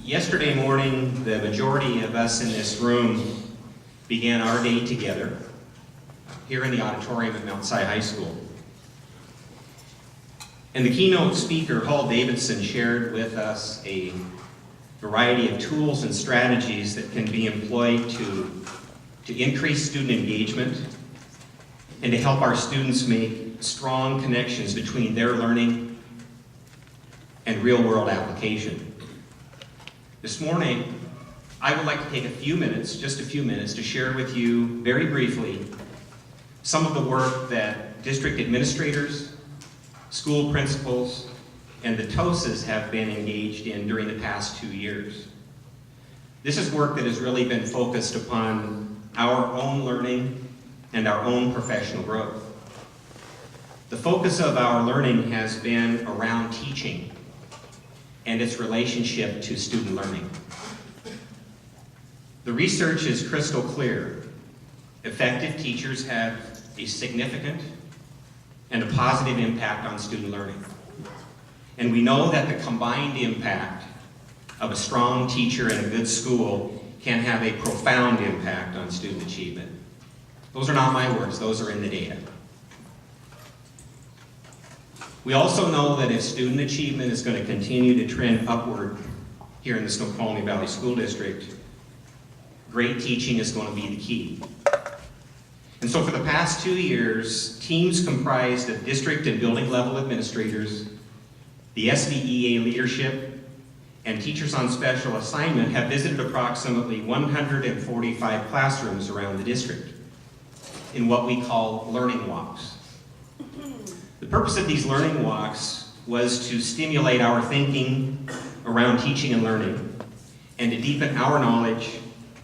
Yesterday morning, the majority of us in this room began our day together here in the auditorium at Mount Si High School. And the keynote speaker, Hall Davidson, shared with us a variety of tools and strategies that can be employed to increase student engagement and to help our students make strong connections between their learning and real-world application. This morning, I would like to take just a few minutes, to share with you very briefly some of the work that district administrators, school principals, and the TOSAs have been engaged in during the past 2 years. This is work that has really been focused upon our own learning and our own professional growth. The focus of our learning has been around teaching and its relationship to student learning. The research is crystal clear. Effective teachers have a significant and a positive impact on student learning. And we know that the combined impact of a strong teacher and a good school can have a profound impact on student achievement. Those are not my words, those are in the data. We also know that if student achievement is going to continue to trend upward here in the Snoqualmie Valley School District, great teaching is going to be the key. And so for the past 2 years, teams comprised of district and building level administrators, the SVEA leadership, and teachers on special assignment have visited approximately 145 classrooms around the district in what we call learning walks. The purpose of these learning walks was to stimulate our thinking around teaching and learning and to deepen our knowledge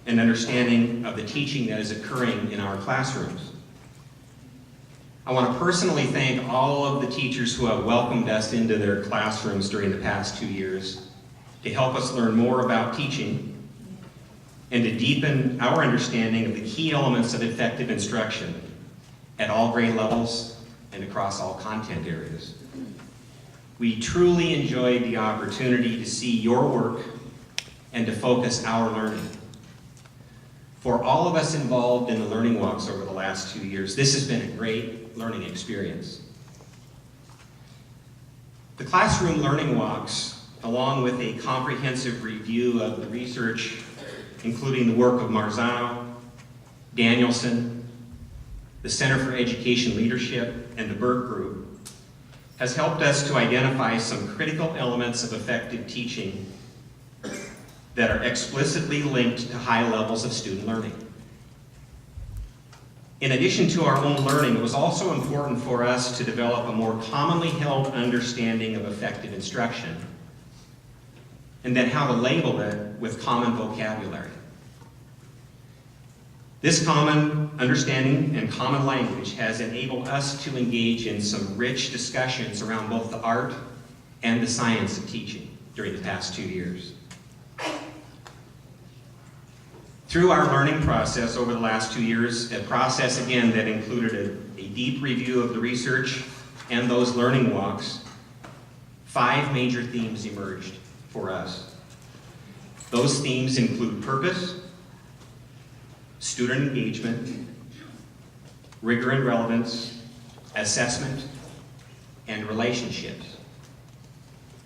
and understanding of the teaching that is occurring in our classrooms. I want to personally thank all of the teachers who have welcomed us into their classrooms during the past 2 years to help us learn more about teaching and to deepen our understanding of the key elements of effective instruction at all grade levels and across all content areas. We truly enjoyed the opportunity to see your work and to focus our learning. For all of us involved in the learning walks over the last 2 years, this has been a great learning experience. The classroom learning walks, along with a comprehensive review of the research, including the work of Marzano, Danielson, the Center for Education Leadership, and the Berg Group, has helped us to identify some critical elements of effective teaching that are explicitly linked to high levels of student learning. In addition to our own learning, it was also important for us to develop a more commonly held understanding of effective instruction, and then how to label it with common vocabulary. This common understanding and common language has enabled us to engage in some rich discussions around both the art and the science of teaching during the past 2 years. Through our learning process over the last 2 years, a process again that included a deep review of the research and those learning walks, 5 major themes emerged for us. Those themes include purpose, student engagement, rigor and relevance, assessment, and relationships.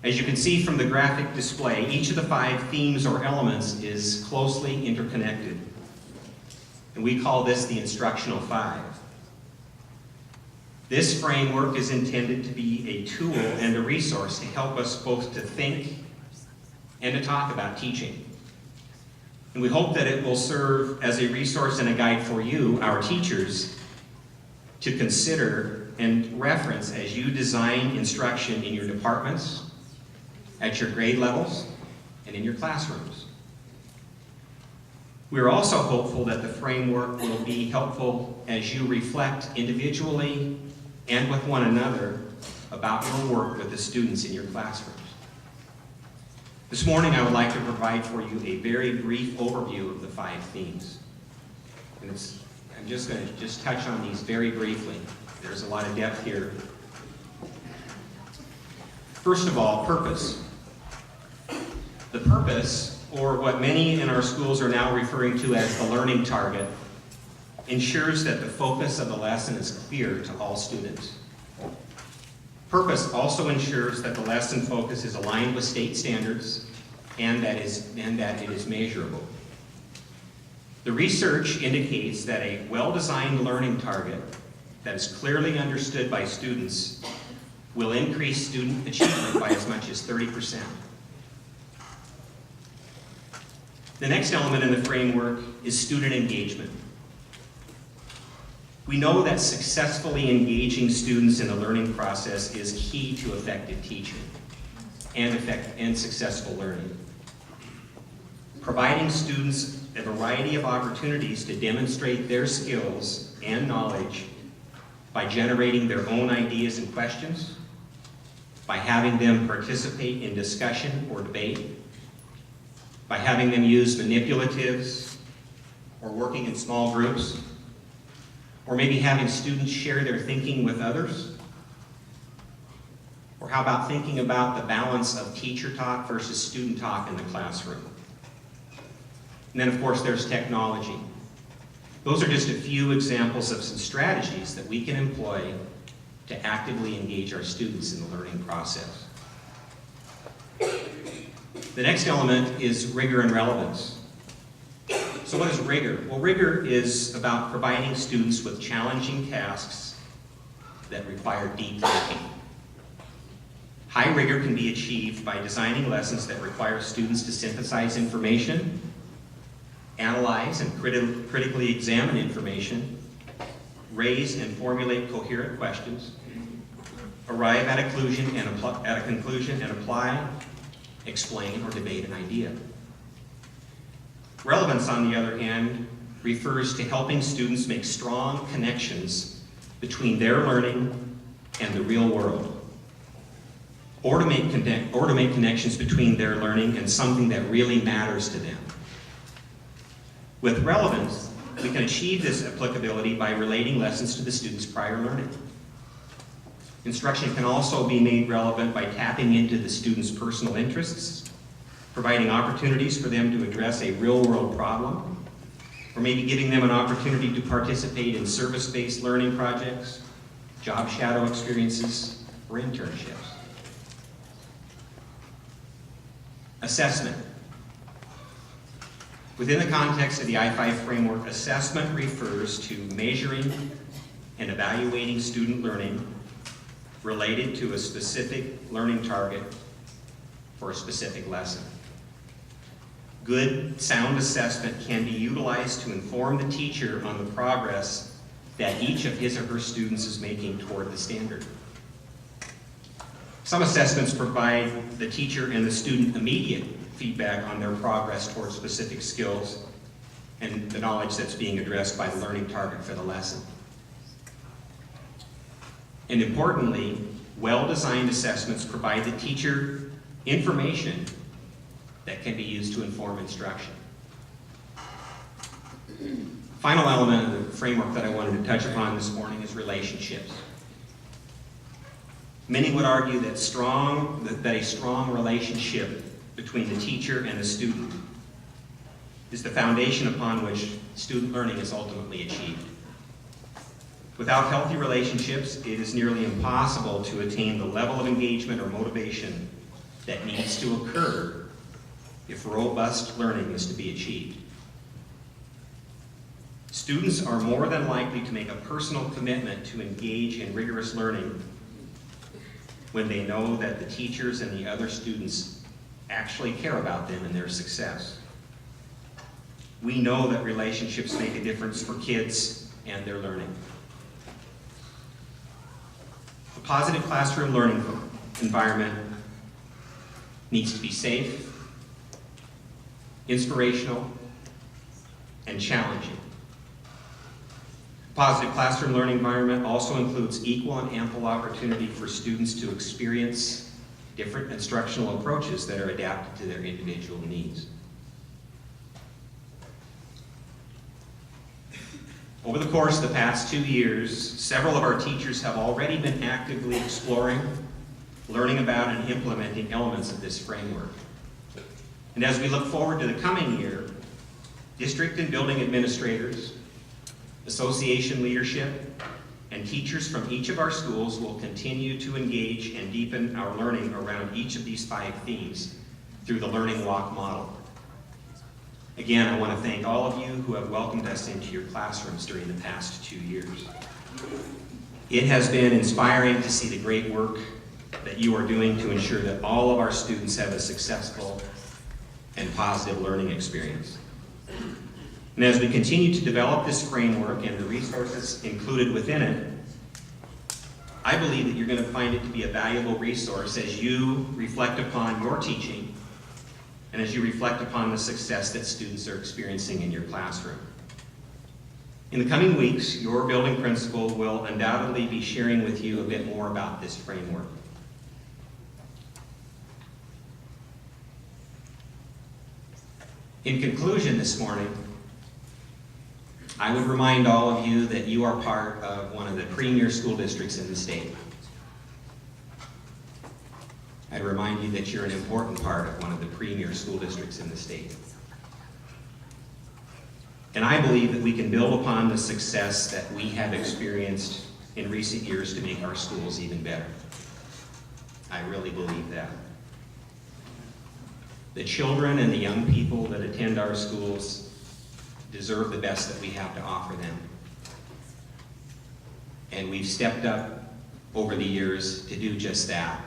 As you can see from the graphic display, each of the 5 themes or elements is closely interconnected. And we call this the Instructional 5. This framework is intended to be a tool and a resource to help us both to think and to talk about teaching. And we hope that it will serve as a resource and a guide for you, our teachers, to consider and reference as you design instruction in your departments, at your grade levels, and in your classrooms. We are also hopeful that the framework will be helpful as you reflect individually and with one another about your work with the students in your classrooms. This morning, I would like to provide for you a very brief overview of the 5 themes. And I'm just going to touch on these very briefly. There's a lot of depth here. First of all, purpose. The purpose, or what many in our schools are now referring to as the learning target, ensures that the focus of the lesson is clear to all students. Purpose also ensures that the lesson focus is aligned with state standards and that it is measurable. The research indicates that a well-designed learning target that is clearly understood by students will increase student achievement by as much as 30%. The next element in the framework is student engagement. We know that successfully engaging students in the learning process is key to effective teaching and successful learning. Providing students a variety of opportunities to demonstrate their skills and knowledge by generating their own ideas and questions, by having them participate in discussion or debate, by having them use manipulatives or working in small groups, or maybe having students share their thinking with others. Or how about thinking about the balance of teacher talk versus student talk in the classroom? And then, of course, there's technology. Those are just a few examples of some strategies that we can employ to actively engage our students in the learning process. The next element is rigor and relevance. So what is rigor? Well, rigor is about providing students with challenging tasks that require deep thinking. High rigor can be achieved by designing lessons that require students to synthesize information, analyze and critically examine information, raise and formulate coherent questions, arrive at a conclusion and apply, explain, or debate an idea. Relevance, on the other hand, refers to helping students make strong connections between their learning and the real world, or to make connections between their learning and something that really matters to them. With relevance, we can achieve this applicability by relating lessons to the student's prior learning. Instruction can also be made relevant by tapping into the student's personal interests, providing opportunities for them to address a real-world problem, or maybe giving them an opportunity to participate in service-based learning projects, job shadow experiences, or internships. Assessment. Within the context of the I-5 framework, assessment refers to measuring and evaluating student learning related to a specific learning target for a specific lesson. Good, sound assessment can be utilized to inform the teacher on the progress that each of his or her students is making toward the standard. Some assessments provide the teacher and the student immediate feedback on their progress towards specific skills and the knowledge that's being addressed by the learning target for the lesson. And importantly, well-designed assessments provide the teacher information that can be used to inform instruction. Final element of the framework that I wanted to touch upon this morning is relationships. Many would argue that a strong relationship between the teacher and the student is the foundation upon which student learning is ultimately achieved. Without healthy relationships, it is nearly impossible to attain the level of engagement or motivation that needs to occur if robust learning is to be achieved. Students are more than likely to make a personal commitment to engage in rigorous learning when they know that the teachers and the other students actually care about them and their success. We know that relationships make a difference for kids and their learning. A positive classroom learning environment needs to be safe, inspirational, and challenging. A positive classroom learning environment also includes equal and ample opportunity for students to experience different instructional approaches that are adapted to their individual needs. Over the course of the past 2 years, several of our teachers have already been actively exploring, learning about, and implementing elements of this framework. And as we look forward to the coming year, district and building administrators, association leadership, and teachers from each of our schools will continue to engage and deepen our learning around each of these 5 themes through the Learning Walk model. Again, I want to thank all of you who have welcomed us into your classrooms during the past 2 years. It has been inspiring to see the great work that you are doing to ensure that all of our students have a successful and positive learning experience. And as we continue to develop this framework and the resources included within it, I believe that you're going to find it to be a valuable resource as you reflect upon your teaching and as you reflect upon the success that students are experiencing in your classroom. In the coming weeks, your building principal will undoubtedly be sharing with you a bit more about this framework. In conclusion this morning, I would remind all of you that you are part of one of the premier school districts in the state. I'd remind you that you're an important part of one of the premier school districts in the state. And I believe that we can build upon the success that we have experienced in recent years to make our schools even better. I really believe that. The children and the young people that attend our schools deserve the best that we have to offer them. And we've stepped up over the years to do just that.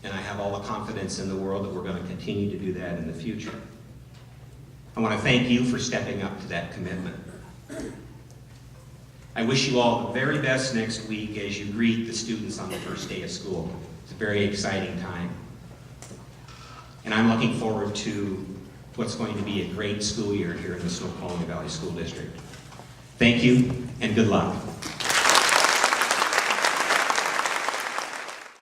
And I have all the confidence in the world that we're going to continue to do that in the future. I want to thank you for stepping up to that commitment. I wish you all the very best next week as you greet the students on the first day of school. It's a very exciting time. And I'm looking forward to what's going to be a great school year here in the Snoqualmie Valley School District. Thank you, and good luck.